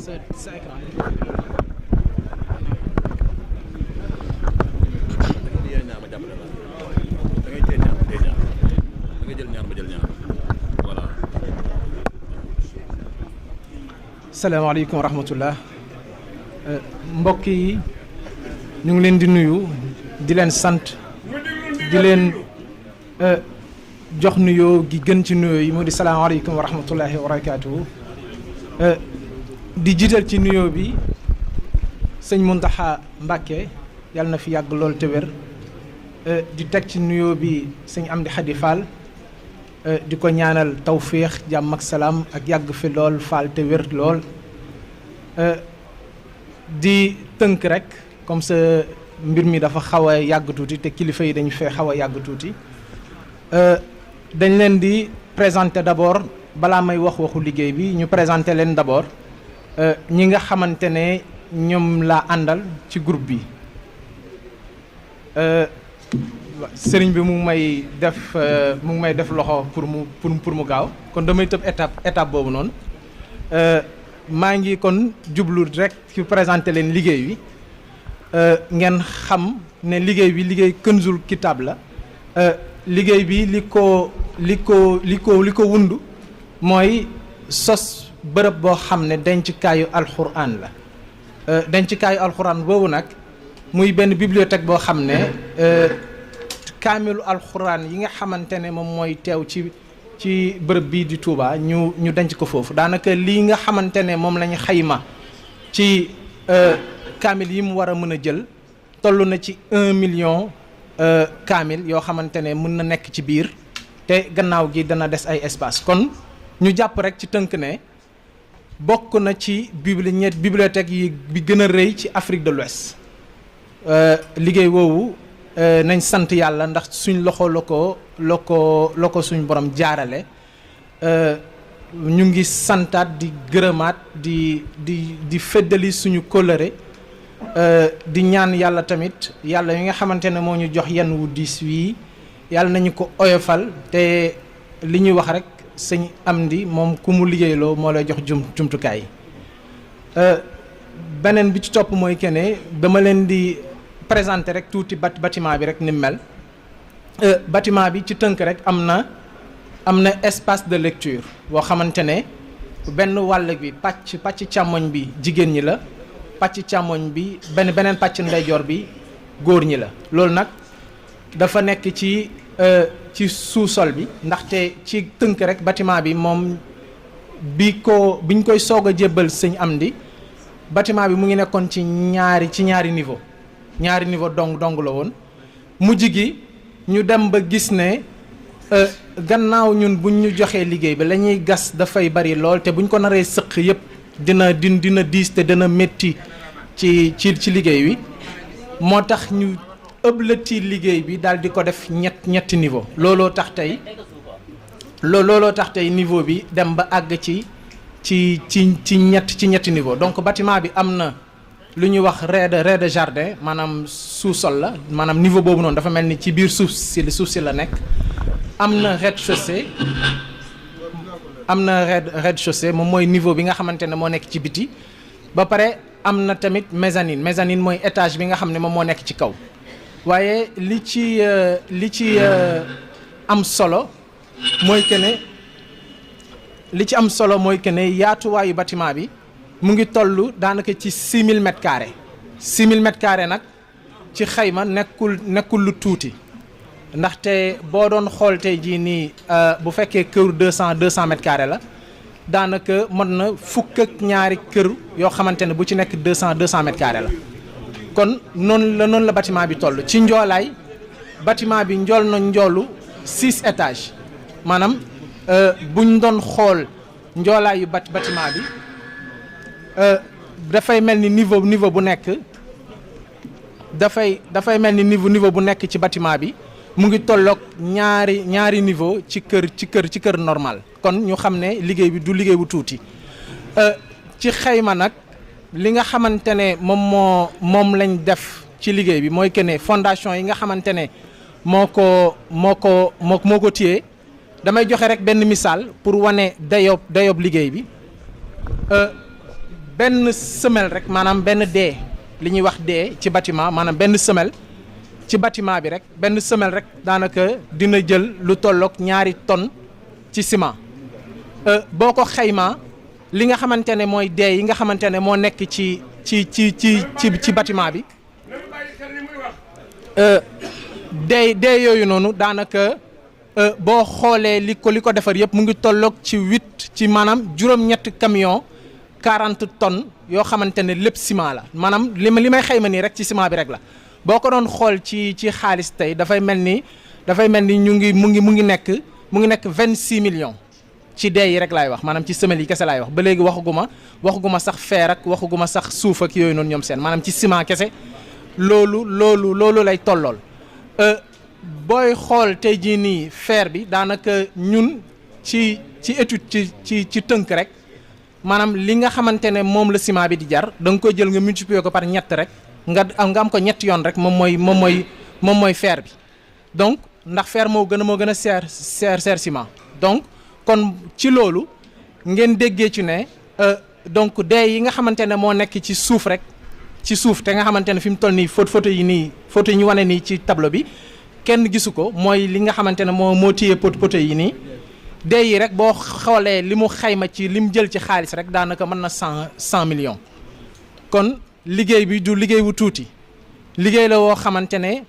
sa écran salaamaaleykum wa rahmatullah mbokk yi ñu ngi leen di nuyu di leen sant di leen jox nuyoo gi gën ci nuyoo yi mu di salaamaaleykum wa rahmatullahi wa barakaatuhu di jiital ci nuyoo bi sëñ Muntaxa Mbàkke yàlla na fi yàgg lool te wér di teg ci nuyoo bi sëñ Amdi Xadi Fall di ko ñaanal tawféex jàmm ak salaam ak yàgg fi lool Fall te wér lool di tënk rek comme ça mbir mi dafa xaw a yàgg tuuti te kilifa yi dañu fee xaw a yàgg tuuti dañ leen di présenter d'abord balaa may waxu liggéey bi ñu présenter leen d'abord ñi nga xamante ne ñoom laa àndal ci groupe bi sëriñ bi mu ngi may def loxo pour mu gaaw kon damay tëb étape boobu noonu maa ngi kon jublu rek ci présenter leen liggéey bi ngeen xam ne liggéey bi liggéey Kënzul Kitaab la liggéey bi li ko wundu mooy sos bërëb boo xam ne dencukaayu alxuraan la dencukaayu alxuraan boobu nag muy benn bibliothèque boo xam ne kaamilu alxuraan yi nga xamante ne moom mooy teew ci bërëb bii di Touba ñu denc ko foofu daanaka lii nga xamante ne moom lañu xayma ci kaamil yi mu war a mën a jël toll na ci 1 million kaamil yoo xamante ne mën na nekk ci biir te gannaaw gi dana des ay espace kon ñu jàpp rek ci tënk ne bokk na ci bibliothèque yi bi gën a rëy ci Afrique de l'Ouest liggéey woowu nañ sant yàlla ndax suñ loxo la ko suñ borom jaarale ñu ngi santaat di gërëmaat di feddali suñu kóllëre di ñaan yàlla tamit yàlla yi nga xamante ne moo ñu jox yenn wu diis wii yàlla nañu ko oyofal te li ñuy wax rek sëñ Amdi moom ku mu liggéeyloo moo lay jox jumtukaay yi beneen bi ci topp mooy que ne dama leen di présenter rek tuuti bâtiment bi rek ni mel bâtiment bi ci tënk rek am na espace de lecture boo xamante ne benn wàll bi pàcc càmmoñ bi jigéen ñi la pàcc càmmoñ bi beneen pàcc ndeyjoor bi góor ñi la loolu nag dafa nekk ci sous-sol bi ndaxte ci tënk rek bâtiment bi moom biñ koy soog a jébbal sëñ Amdi bâtiment bi mu ngi nekkoon ci ñaari niveau dong la woon mujj gi ñu dem ba gis ne gannaaw ñun buñ ñu joxee liggéey bi la ñuy gas dafay bari lool te buñ ko naree sëq yëpp dina diis te dina métti ci liggéey wi moo tax ñu ëblati liggéey bi daal di ko def ñetti niveau looloo tax tey niveau bi dem ba àgg ci ñetti niveau donc bâtiment bi am na lu ñuy wax rez-de-jardin maanaam sous-sol la maanaam niveau boobu noonu dafa mel ni ci biir suuf si la nekk am na rez-de-chaussée moom mooy niveau bi nga xamante ne moo nekk ci biti ba pare am na tamit mezzanine mooy étage bi nga xam ne moom moo nekk ci kaw waaye li ci am solo mooy que ne yaatuwaayu bâtiment bi mu ngi toll daanaka ci 6000 mètres carrés 6000 mètres carrés nag ci xayma nekkul lu tuuti ndaxte boo doon xool tey jii nii bu fekkee kër 200 mètres carrés la daanaka mën na fukk ak ñaari kër yoo xamante ne bu ci nekk 200 mètres carrés la kon noonu la bâtiment bi toll ci njoolaay bâtiment bi njoolu 6 étages maanaam buñ doon xool njoolaayu bâtiment bi dafay mel ni niveau bu nekk dafay mel ni niveau bu nekk ci bâtiment bi mu ngi tolloog ñaari niveau ci kër normal kon ñu xam ne liggéey bi du liggéey bu tuuti ci xayma nag li nga xamante ne moom lañ def ci liggéey bi mooy que ne fondation yi nga xamante ne moo ko téye damay joxe rek benn misaal pour wane dayob liggéey bi benn semelle rek maanaam benn dee li ñuy wax dee ci bâtiment maanaam benn semelle ci bâtiment bi rek benn semelle rek daanaka dina jël lu tolloog 2 tonnes ci ciment boo ko xaymaa li nga xamante ne mooy dee yi nga xamante ne moo nekk ci bâtiment bi dee yooyu noonu daanaka boo xoolee li ko defar yëpp mu ngi tolloog ci 8 ci maanaam juróom-ñetti camion 40 tonnes yoo xamante ne lépp ciment la maanaam li may xayma nii rek ci ciment bi rek la boo ko doon xool ci xaalis tey dafay mel ni mu ngi nekk 26 millions ci dee yi rek laay wax maanaam ci semelle yi kese laay wax ba léegi waxuguma sax fer ak waxuguma sax suuf ak yooyu noonu ñoom seen maanaam ci ciment kese loolu lay tollool booy xool tey jii nii fer bi daanaka ñun ci étude ci tënk rek maanaam li nga xamante ne moom la ciment bi di jar da nga koy jël nga multiplier ko par ñett rek nga am ko ñetti yoon rek moom mooy fer bi donc ndax fer moo gën a seer ciment donc kon ci loolu ngeen déggee ci ne donc dee yi nga xamante ne moo nekk ci suuf rek ci suuf te nga xamante ne fi mu toll nii photo yi ñu wane nii ci tableau bi kenn gisu ko mooy li nga xamante ne moo téye poto yi nii dee yi rek boo xoolee li mu xayma ci li mu jël ci xaalis rek daanaka mën na 100 millions kon liggéey bi du liggéey wu tuuti liggéey la woo xamante ne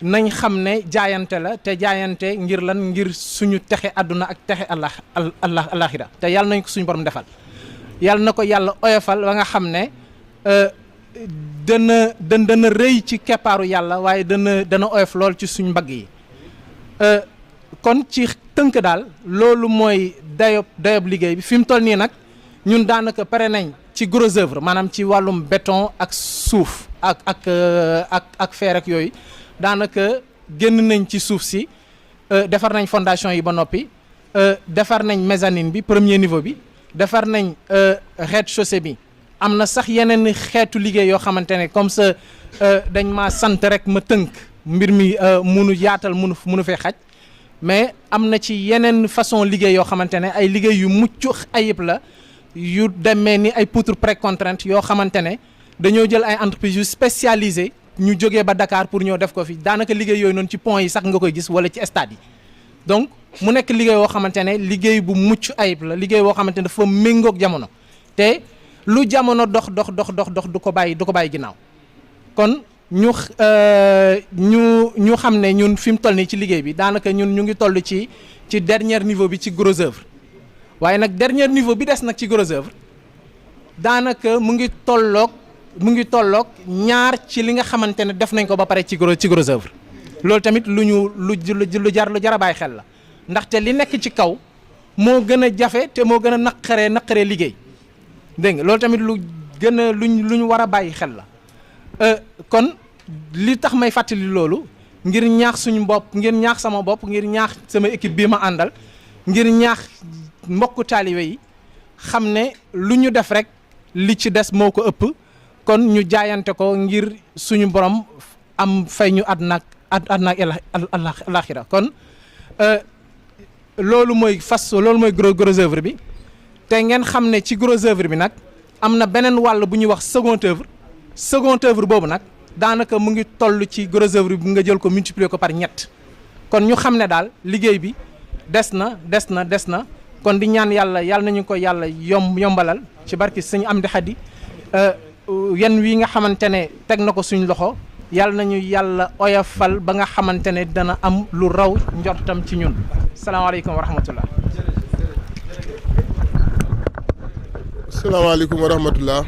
nañ xam ne jaayante la te jaayante ngir lan ngir suñu texe àdduna ak texe alaxira te yàlla nañ ko suñu borom defal yàlla na ko yàlla oyofal ba nga xam ne dana rëy ci keppaaru yàlla waaye dana oyof lool ci suñu mbagg yi kon ci tënk daal loolu mooy dayob liggéey bi fi mu toll nii nag ñun daanaka pare nañ ci gros œuvre maanaam ci wàllum béton ak suuf ak fer ak yooyu daanaka génn nañ ci suuf si defar nañ fondation yi ba noppi defar nañ mezzanine bi premier niveau bi defar nañ rez-de-chaussée bi am na sax yeneen xeetu liggéey yoo xamante ne comme ça dañ ma sant rek ma tënk mbir mi munu yaatal munu fee xaj mais am na ci yeneen façon liggéey yoo xamante ne ay liggéey yu mucc ayib la yu demee ni ay poutres précontraintes yoo xamante ne dañoo jël ay entreprises yu spécialisées ñu jógee ba Dakar pour ñëw def ko fi daanaka liggéey yooyu noonu ci pont yi sax nga koy gis wala ci stade yi donc mu nekk liggéey woo xamante ne liggéey bu mucc ayib la liggéey woo xamante ne dafa méngoog jamono te lu jamono dox du ko bàyyi ginnaaw kon ñu xam ne ñun fi mu toll nii ci liggéey bi daanaka ñun ñu ngi toll ci dernier niveau bi ci gros œuvre waaye nag dernier niveau bi des nag ci gros œuvre daanaka mu ngi tolloog ñaar ci li nga xamante ne def nañ ko ba pare ci gros œuvre loolu tamit lu jar a bàyyi xel la ndaxte li nekk ci kaw moo gën a jafe te moo gën a naqaree liggéey dégg nga loolu tamit lu ñu war a bàyyi xel la kon li tax may fàttali loolu ngir ñaax suñu bopp ngir ñaax sama bopp ngir ñaax sama équipe bii ma àndal ngir ñaax mbokku taalibe yi xam ne lu ñu def rek li ci des moo ko ëpp kon ñu jaayante ko ngir suñu borom am fay ñu àdduna ak alaxira kon loolu mooy gros œuvre bi te ngeen xam ne ci gros œuvre bi nag am na beneen wàll bu ñuy wax second œuvre boobu nag daanaka mu ngi toll ci gros œuvre bi nga jël ko multiplier ko par ñett kon ñu xam ne daal liggéey bi des na kon di ñaan yàlla nañu ko yàlla yombalal ci barki Sëñ Amdi Xadi yan wi nga xamante ne teg na ko suñ loxo yàlla nañu yàlla oyofal ba nga xamante ne dana am lu raw njortam ci ñun salaamaaleykum wa rahmatullah. salaamaaleykum wa rahmatullah.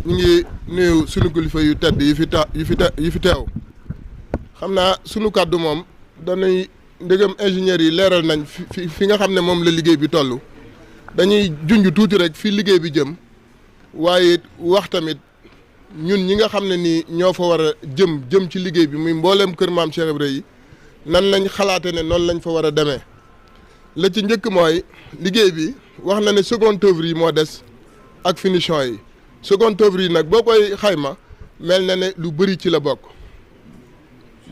ñu ngi nuyu sunu kilifa yu tedd yi fi teew xam naa sunu kàddu moom danay ndegam ingénieurs yi leeral nañ fi nga xam ne moom la liggéey bi toll dañuy junj tuuti rek fi liggéey bi jëm waaye wax tamit ñun ñi nga xam ne nii ñoo fa war a jëm ci liggéey bi muy mbooleem kër maam Cheikh Ibra yi nan lañ xalaate ne noonu lañ fa war a demee la ci njëkk mooy liggéey bi wax na ne seconde œuvre yi moo des ak finition yi seconde œuvre yi nag boo koy xayma mel na ne lu bëri ci la bokk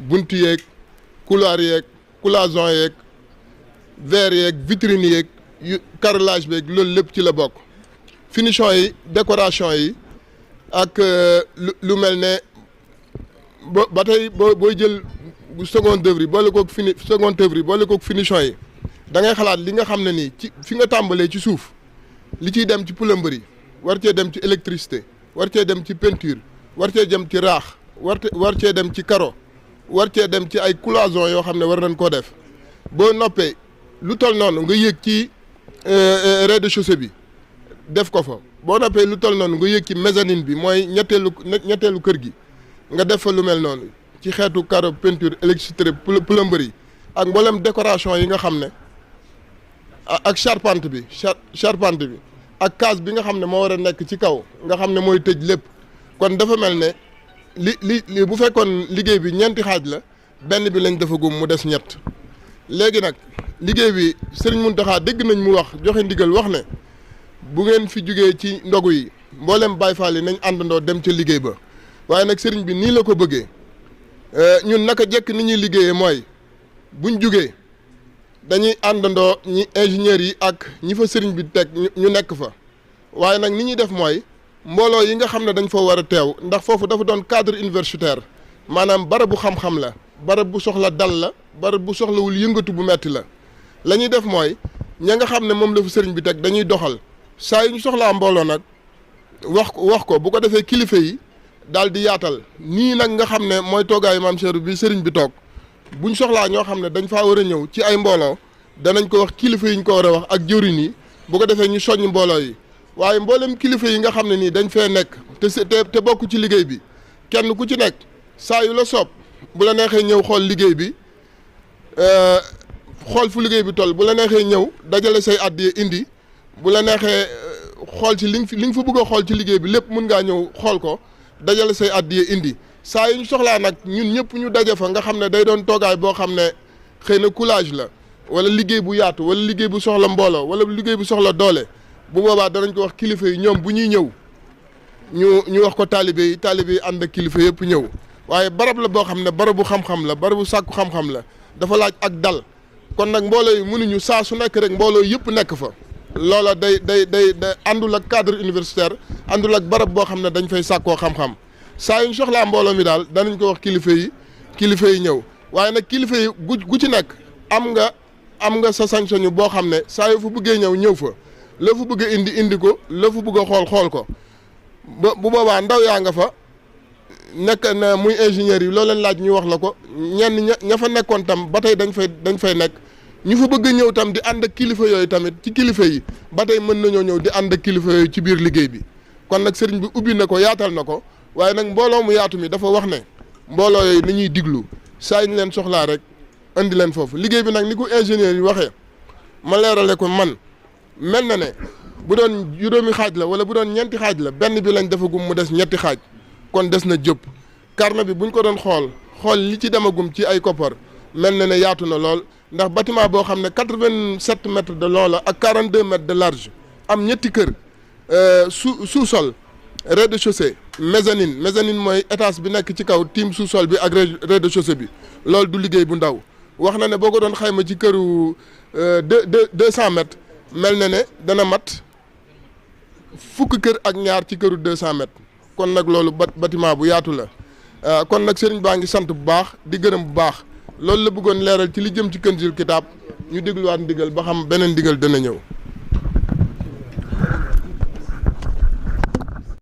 bunt yeeg couloir yeeg cloison yeeg verre yeeg vitrine yeeg carrelage beeg loolu lépp ci la bokk finition yi décoration yi ak lu mel ne ba tey booy jël seconde œuvre yi boole koog seconde œuvre yi boole koog finition yi da ngay xalaat li nga xam ne nii ci fi nga tàmbalee ci suuf li ciy dem ci plomberie war cee dem ci électricité war cee dem ci peinture war cee dem ci raax war cee dem ci carreau war cee dem ci ay cloison yoo xam ne war nañ koo def boo noppee lu toll noonu nga yéeg ci rez-de-chaussée bi def ko fa boo noppee lu toll noonu nga yéeg ci mezzanine bi mooy ñetteelu kër gi nga def fa lu mel noonu ci xeetu carreau peinture électricité plomberie ak mboolem décoration yi nga xam ne ak charpente bi ak case bi nga xam ne moo war a nekk ci kaw nga xam ne mooy tëj lépp kon dafa mel ne li bu fekkoon liggéey bi ñeenti xaaj la benn bi lañ dafa gum mu des ñett léegi nag liggéey bi Serigne Mountakha dégg nañ mu wax joxe ndigal wax ne bu ngeen fi jugee ci ndogu yi mboolem Baye Fall yi nañ àndandoo dem ca liggéey ba waaye nag Serigne bi nii la ko bëggee ñun naka jekk ni ñuy liggéeyee mooy buñ jugee dañuy àndandoo ñi ingénieurs yi ak ñi fa Serigne bi teg ñu nekk fa waaye nag ni ñuy def mooy mbooloo yi nga xam ne dañ fa war a teew ndax foofu dafa doon cadre universitaire maanaam barab bu xam-xam la barab bu soxla dal la barab bu soxlawul yëngatu bu metti la ñuy def mooy ña nga xam ne moom la fa sëriñ bi teg dañuy doxal saa yu ñu soxlaa mbooloo nag wax ko bu ko defee kilifa yi daal di yaatal nii nag nga xam ne mooy toogaayu maam Cheikh bi sëriñ bi toog buñ soxlaa ñoo xam ne dañ faa war a ñëw ci ay mbooloo danañ ko wax kilifa yi ñu ko war a wax ak jëwriñ yi bu ko defee ñu soññ mbooloo yi waaye mboolem kilifa yi nga xam ne nii dañ fee nekk te bokk ci liggéey bi kenn ku ci nekk saa yu la soob bu la neexee ñëw xool liggéey bi xool fu liggéey bi toll bu la neexee ñëw dajale say àddiya indi bu la neexee xool ci li nga fa bëgg a xool ci liggéey bi lépp mun ngaa ñëw xool ko dajale say àddiya indi saa yu ñu soxlaa nag ñun ñëpp ñu daje fa nga xam ne day doon toogaay boo xam ne xëy na coulage la wala liggéey bu yaatu wala liggéey bu soxla mbooloo wala liggéey bu soxla doole bu boobaa danañ ko wax kilifa yi ñoom bu ñuy ñëw ñu wax ko taalibe yi ànd ak kilifa yëpp ñëw waaye barab la boo xam ne barabu xam-xam la barabu sàkku xam-xam la dafa laaj ak dal kon nag mbooloo yi mënuñu saa su nekk rek mbooloo yëpp nekk fa loola day àndul ak cadre universitaire àndul ak barab boo xam ne dañ fay sàkkoo xam-xam saa yu ñu soxlaa mbooloo mi daal danañ ko wax kilifa yi ñëw waaye nag kilifa yi gu ci nekk am nga sa sañ-sañu boo xam ne saa yu fa bëggee ñëw fa la fa bëgg a indi ko la fa bëgg a xool ko bu boobaa ndaw yaa nga fa nekk na muy ingénieur yi loolu leen laaj ñu wax la ko ñenn ña fa nekkoon tam ba tey dañ fay nekk ñu fa bëgg a ñëw tam di ànd ak kilifa yooyu tamit ci kilifa yi ba tey mën nañoo ñëw di ànd ak kilifa yooyu ci biir liggéey bi kon nag sëriñ bi ubbi na ko yaatal na ko waaye nag mbooloo mu yaatu mi dafa wax ne mbooloo yooyu ni ñuy diglu saa ñu leen soxlaa rek andi leen foofu liggéey bi nag ni ko ingénieur yi waxee ma leerale ko man mel na ne bu doon juróomi xaaj la wala bu doon ñeenti xaaj la benn bi lañ defagum mu des ñetti xaaj kon des na jëpp carnet bi buñ ko doon xool li ci demagum ci ay koppar mel na ne yaatu na lool ndax bâtiment boo xam ne 87 mètres de long la ak 42 mètres de large am ñetti kër sous-sol rez-de-chaussée mezzanine mooy étage bi nekk ci kaw tiim sous-sol bi ak rez-de-chaussée bi loolu du liggéey bu ndaw wax na ne boo ko doon xayma ci këru 200 mètres mel na ne dana mat fukk kër ak ñaar ci këru 200 mètres kon nag loolu bâtiment bu yaatu la kon nag sëriñ baa ngi sant bu baax di gërëm bu baax loolu la bëggoon leeral ci li jëm ci Kanzul Kitab ñu dégluwaat ndigal ba xam beneen ndigal dana ñëw